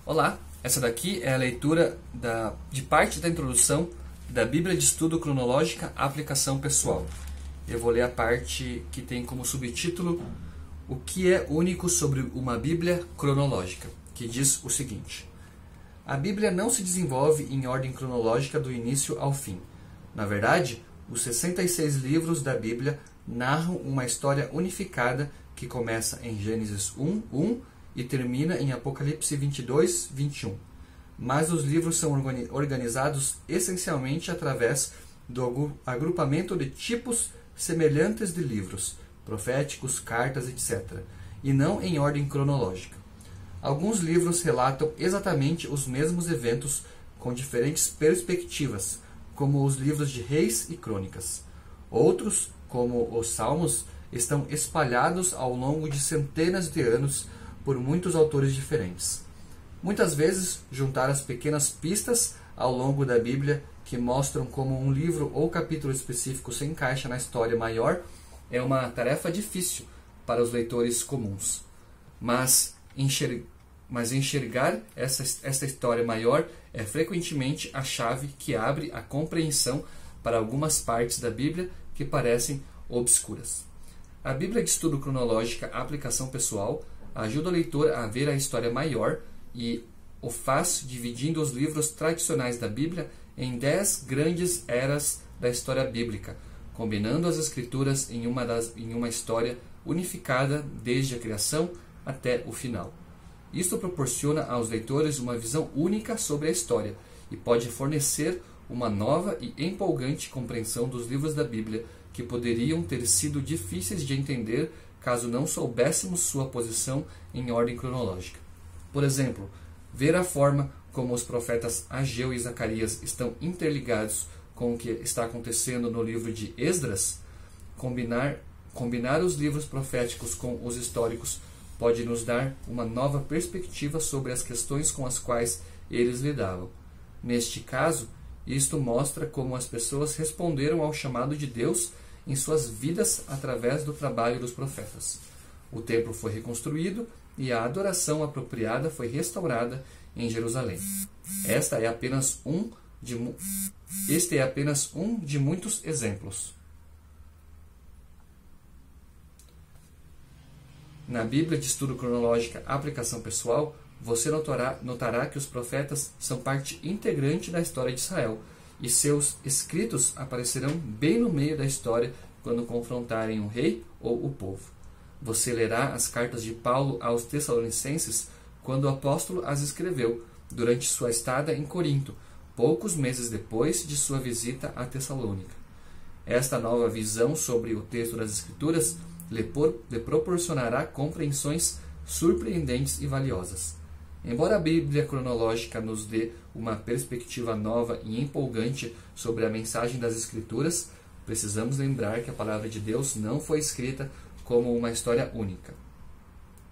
Olá, essa daqui é a leitura de parte da introdução da Bíblia de Estudo Cronológica Aplicação Pessoal. Eu vou ler a parte que tem como subtítulo O que é único sobre uma Bíblia cronológica, que diz o seguinte: a Bíblia não se desenvolve em ordem cronológica do início ao fim. Na verdade, os 66 livros da Bíblia narram uma história unificada que começa em Gênesis 1:1 e termina em Apocalipse 22:21. Mas os livros são organizados essencialmente através do agrupamento de tipos semelhantes de livros, proféticos, cartas, etc., e não em ordem cronológica. Alguns livros relatam exatamente os mesmos eventos com diferentes perspectivas, como os livros de Reis e Crônicas. Outros, como os Salmos, estão espalhados ao longo de centenas de anos por muitos autores diferentes. Muitas vezes, juntar as pequenas pistas ao longo da Bíblia que mostram como um livro ou capítulo específico se encaixa na história maior é uma tarefa difícil para os leitores comuns. Mas enxergar essa história maior é frequentemente a chave que abre a compreensão para algumas partes da Bíblia que parecem obscuras. A Bíblia de Estudo Cronológica Aplicação Pessoal ajuda o leitor a ver a história maior e o faz dividindo os livros tradicionais da Bíblia em 10 grandes eras da história bíblica, combinando as escrituras em uma história unificada desde a criação até o final. Isto proporciona aos leitores uma visão única sobre a história e pode fornecer uma nova e empolgante compreensão dos livros da Bíblia que poderiam ter sido difíceis de entender caso não soubéssemos sua posição em ordem cronológica. Por exemplo, ver a forma como os profetas Ageu e Zacarias estão interligados com o que está acontecendo no livro de Esdras, combinar os livros proféticos com os históricos pode nos dar uma nova perspectiva sobre as questões com as quais eles lidavam. Neste caso, isto mostra como as pessoas responderam ao chamado de Deus em suas vidas através do trabalho dos profetas. O templo foi reconstruído e a adoração apropriada foi restaurada em Jerusalém. Este é apenas um de muitos exemplos. Na Bíblia de Estudo Cronológica Aplicação Pessoal, você notará que os profetas são parte integrante da história de Israel, e seus escritos aparecerão bem no meio da história quando confrontarem o rei ou o povo. Você lerá as cartas de Paulo aos Tessalonicenses quando o apóstolo as escreveu, durante sua estada em Corinto, poucos meses depois de sua visita a Tessalônica. Esta nova visão sobre o texto das Escrituras lhe proporcionará compreensões surpreendentes e valiosas. Embora a Bíblia cronológica nos dê uma perspectiva nova e empolgante sobre a mensagem das Escrituras, precisamos lembrar que a palavra de Deus não foi escrita como uma história única.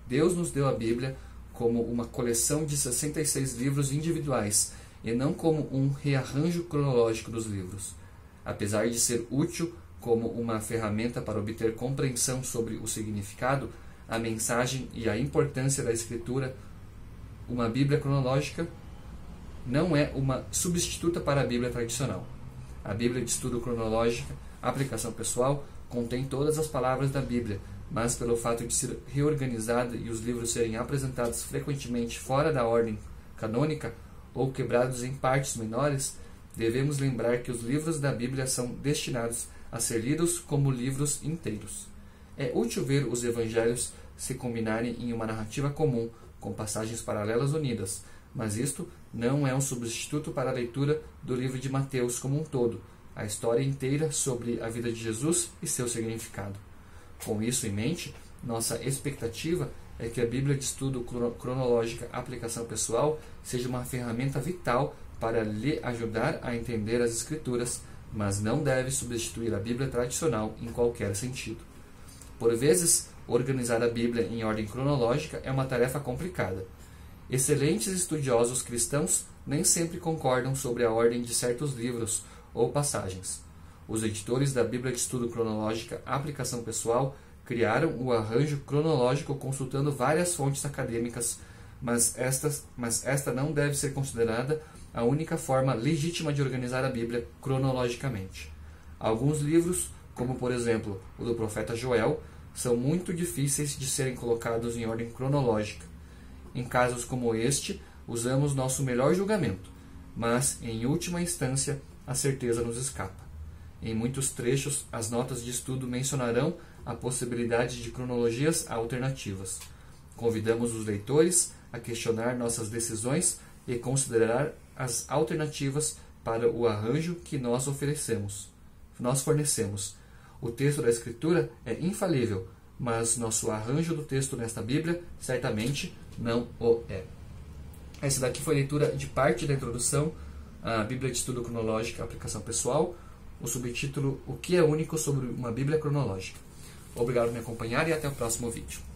Deus nos deu a Bíblia como uma coleção de 66 livros individuais e não como um rearranjo cronológico dos livros. Apesar de ser útil como uma ferramenta para obter compreensão sobre o significado, a mensagem e a importância da Escritura, uma Bíblia cronológica não é uma substituta para a Bíblia tradicional. A Bíblia de Estudo Cronológica Aplicação Pessoal contém todas as palavras da Bíblia, mas pelo fato de ser reorganizada e os livros serem apresentados frequentemente fora da ordem canônica ou quebrados em partes menores, devemos lembrar que os livros da Bíblia são destinados a ser lidos como livros inteiros. É útil ver os evangelhos se combinarem em uma narrativa comum, com passagens paralelas unidas, mas isto não é um substituto para a leitura do livro de Mateus como um todo, a história inteira sobre a vida de Jesus e seu significado. Com isso em mente, nossa expectativa é que a Bíblia de Estudo Cronológica Aplicação Pessoal seja uma ferramenta vital para lhe ajudar a entender as Escrituras, mas não deve substituir a Bíblia tradicional em qualquer sentido. Por vezes, organizar a Bíblia em ordem cronológica é uma tarefa complicada. Excelentes estudiosos cristãos nem sempre concordam sobre a ordem de certos livros ou passagens. Os editores da Bíblia de Estudo Cronológica Aplicação Pessoal criaram o arranjo cronológico consultando várias fontes acadêmicas, mas esta não deve ser considerada a única forma legítima de organizar a Bíblia cronologicamente. Alguns livros, como por exemplo o do profeta Joel, são muito difíceis de serem colocados em ordem cronológica. Em casos como este, usamos nosso melhor julgamento, mas, em última instância, a certeza nos escapa. Em muitos trechos, as notas de estudo mencionarão a possibilidade de cronologias alternativas. Convidamos os leitores a questionar nossas decisões e considerar as alternativas para o arranjo que nós fornecemos. O texto da Escritura é infalível, mas nosso arranjo do texto nesta Bíblia certamente não o é. Essa daqui foi a leitura de parte da introdução à Bíblia de Estudo Cronológica, Aplicação Pessoal, o subtítulo O que é único sobre uma Bíblia cronológica. Obrigado por me acompanhar e até o próximo vídeo.